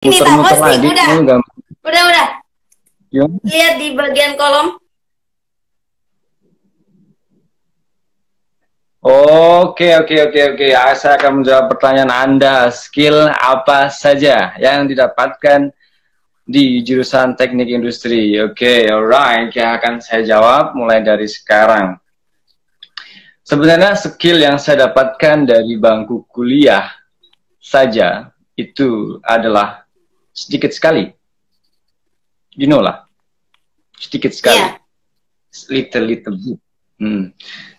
Ini tak Muter-muter posting, lagi. udah. Ini nggak. Udah. Gimana? Lihat di bagian kolom. Oke. Saya akan menjawab pertanyaan Anda. Skill apa saja yang didapatkan di jurusan teknik industri? Oke, alright. Yang akan saya jawab mulai dari sekarang. Sebenarnya skill yang saya dapatkan dari bangku kuliah saja itu adalah sedikit sekali. You know lah. Sedikit sekali. Iya. Little bit.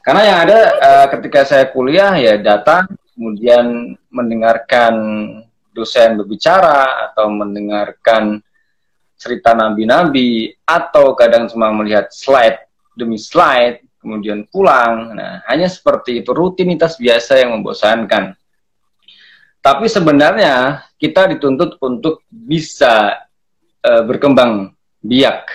Karena yang ada ketika saya kuliah ya datang, kemudian mendengarkan dosen berbicara atau mendengarkan cerita nabi-nabi atau kadang cuma melihat slide demi slide, kemudian pulang. Nah, hanya seperti itu, rutinitas biasa yang membosankan. Tapi sebenarnya kita dituntut untuk bisa berkembang biak.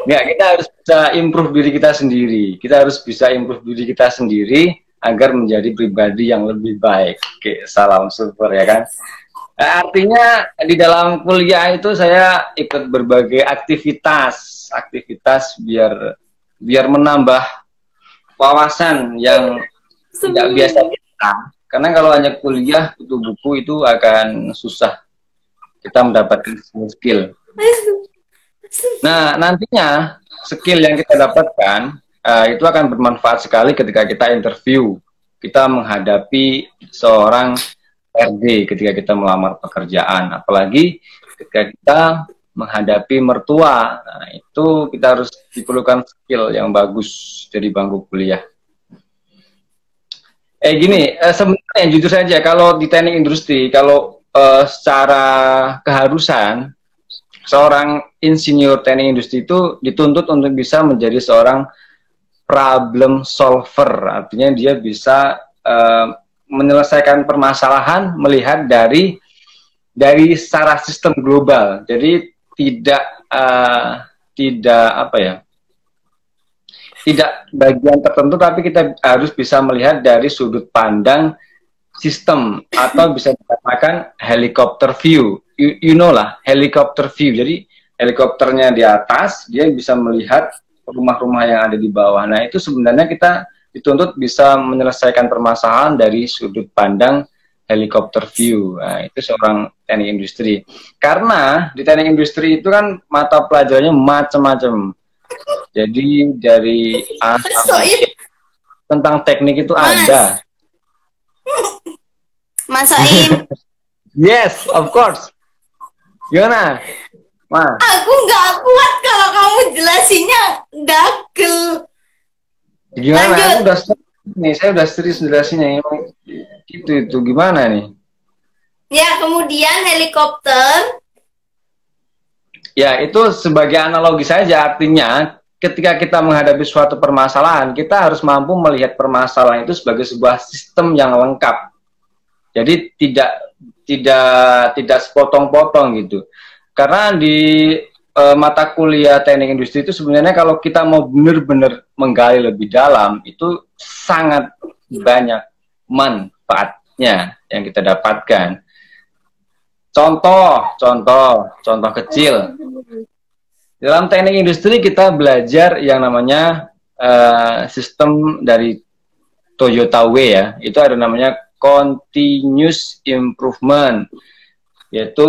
Nggak, kita harus bisa improve diri kita sendiri. Kita harus bisa improve diri kita sendiri agar menjadi pribadi yang lebih baik. Oke, salam super ya kan. Artinya di dalam kuliah itu saya ikut berbagai aktivitas biar menambah wawasan yang tidak biasa kita. Karena kalau hanya kuliah butuh buku itu akan susah kita mendapatkan skill. Nah, nantinya skill yang kita dapatkan itu akan bermanfaat sekali ketika kita interview. Kita menghadapi seorang RD ketika kita melamar pekerjaan. Apalagi ketika kita menghadapi mertua. Nah, itu kita harus diperlukan skill yang bagus dari bangku kuliah. Gini, sebenarnya jujur saja, kalau di teknik industri, kalau secara keharusan, seorang insinyur teknik industri itu dituntut untuk bisa menjadi seorang problem solver. Artinya dia bisa menyelesaikan permasalahan melihat dari secara sistem global. Jadi tidak bagian tertentu, tapi kita harus bisa melihat dari sudut pandang sistem, atau bisa dikatakan helicopter view. You know lah, helicopter view. Jadi helikopternya di atas, dia bisa melihat rumah-rumah yang ada di bawah. Nah, itu sebenarnya kita dituntut bisa menyelesaikan permasalahan dari sudut pandang helicopter view. Nah, itu seorang teknik industri. Karena di teknik industri itu kan mata pelajarannya macam-macam. Jadi dari tentang teknik itu ada. Mas Soim. Yes, of course. Gimana? Mas? Aku nggak kuat kalau kamu jelasinnya dagel. Gimana? Lanjut. Aku udah nih, saya udah serius jelasinnya. Itu gimana nih? Ya, kemudian helikopter. Ya, itu sebagai analogi saja, artinya ketika kita menghadapi suatu permasalahan, kita harus mampu melihat permasalahan itu sebagai sebuah sistem yang lengkap. Jadi tidak sepotong-potong gitu. Karena di mata kuliah teknik industri itu sebenarnya kalau kita mau benar-benar menggali lebih dalam, itu sangat banyak manfaatnya yang kita dapatkan. Contoh kecil. Dalam teknik industri kita belajar yang namanya sistem dari Toyota Way ya. Itu ada namanya continuous improvement, yaitu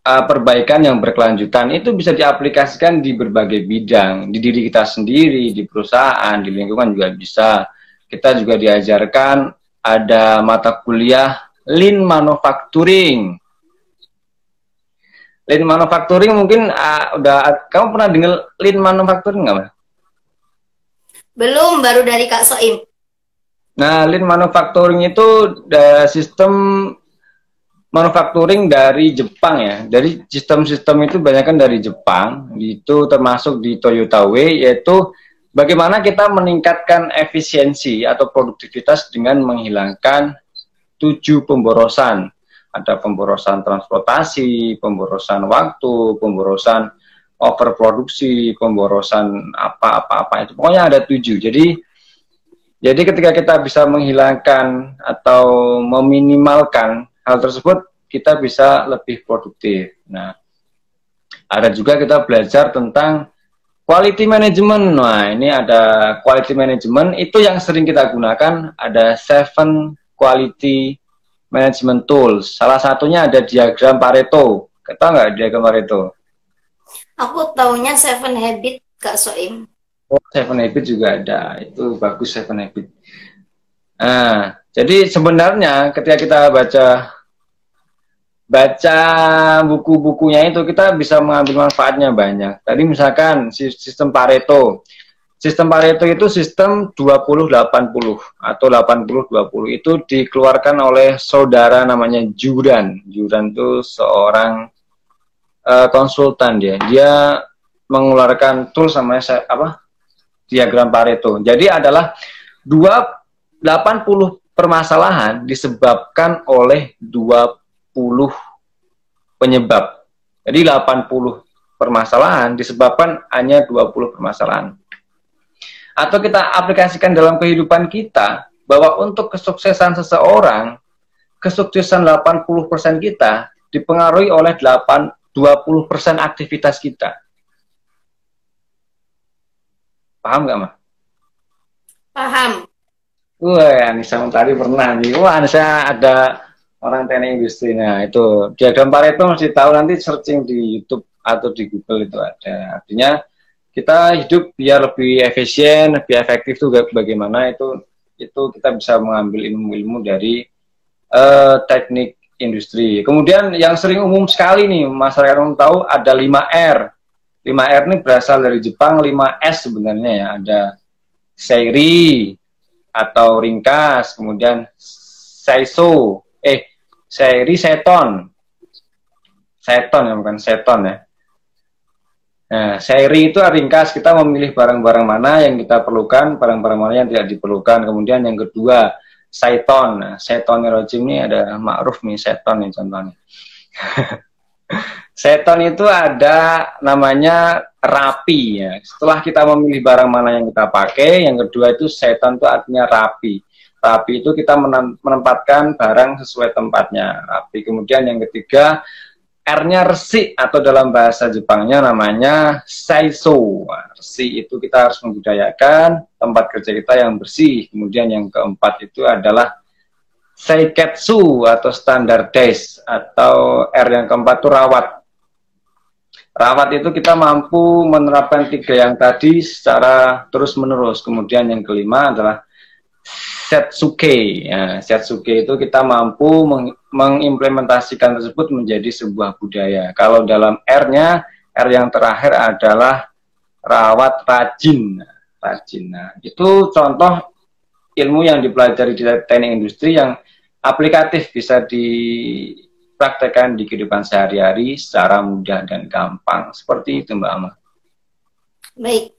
perbaikan yang berkelanjutan. Itu bisa diaplikasikan di berbagai bidang, di diri kita sendiri, di perusahaan, di lingkungan juga bisa. Kita juga diajarkan ada mata kuliah Lean Manufacturing. Lean Manufacturing mungkin kamu pernah dengar Lean Manufacturing nggak, Mas? Belum, baru dari Kak Soim. Nah, Lean Manufacturing itu sistem manufacturing dari Jepang ya. Dari sistem-sistem itu banyak kan dari Jepang. Itu termasuk di Toyota Way, yaitu bagaimana kita meningkatkan efisiensi atau produktivitas dengan menghilangkan 7 pemborosan. Ada pemborosan transportasi, pemborosan waktu, pemborosan overproduksi, pemborosan apa-apa itu. Pokoknya ada 7. Jadi Jadi ketika kita bisa menghilangkan atau meminimalkan hal tersebut, kita bisa lebih produktif. Nah, ada juga kita belajar tentang quality management. Nah, ini ada quality management, itu yang sering kita gunakan, ada 7 quality management tools. Salah satunya ada diagram Pareto. Kita nggak diagram Pareto? Aku taunya Seven Habit, Kak Soim. Oh, 7 Habit juga ada. Itu bagus, 7 Habit. Nah, jadi sebenarnya ketika kita baca buku-bukunya itu, kita bisa mengambil manfaatnya banyak. Tadi misalkan sistem Pareto. Sistem Pareto itu sistem 20-80 atau 80-20. Itu dikeluarkan oleh saudara namanya Juran. Juran itu seorang konsultan dia. Dia mengeluarkan tool namanya diagram Pareto. Jadi adalah 80 permasalahan disebabkan oleh 20 penyebab. Jadi 80 permasalahan disebabkan hanya 20 permasalahan. Atau kita aplikasikan dalam kehidupan kita, bahwa untuk kesuksesan seseorang, kesuksesan 80% kita dipengaruhi oleh 20% aktivitas kita. Paham nggak, Ma? Paham. Wah, Anissa tadi pernah nih. Wah, Anissa ada orang teknik industri. Nah, itu diagram Pareto mesti tahu, nanti searching di YouTube atau di Google itu ada. Artinya kita hidup biar lebih efisien, lebih efektif tuh bagaimana itu kita bisa mengambil ilmu-ilmu dari teknik industri. Kemudian yang sering umum sekali nih masyarakat umum tahu ada 5R. 5R ini berasal dari Jepang, 5S sebenarnya ya. Ada seri atau ringkas, kemudian seiso, seri seton ya, bukan seton ya. Nah, seri itu ringkas, kita memilih barang-barang mana yang kita perlukan, barang-barang mana yang tidak diperlukan. Kemudian yang kedua, seiton. Nah, seton rojim ini ada ma'ruf nih, seton nih contohnya. Seton itu ada namanya rapi ya. Setelah kita memilih barang mana yang kita pakai, yang kedua itu seton itu artinya rapi. Rapi itu kita menempatkan barang sesuai tempatnya, rapi. Kemudian yang ketiga, R-nya resi atau dalam bahasa Jepangnya namanya seiso. Resi itu kita harus membudayakan tempat kerja kita yang bersih. Kemudian yang keempat itu adalah seiketsu atau standardize, atau R yang keempat itu rawat. Rawat itu kita mampu menerapkan 3 yang tadi secara terus-menerus. Kemudian yang kelima adalah setsuke. Ya, setsuke itu kita mampu mengimplementasikan tersebut menjadi sebuah budaya. Kalau dalam R-nya, R yang terakhir adalah rawat rajin. Rajin. Nah, itu contoh ilmu yang dipelajari di teknik industri yang aplikatif, bisa dipraktekkan di kehidupan sehari-hari secara mudah dan gampang. Seperti itu, Mbak Ama. Baik.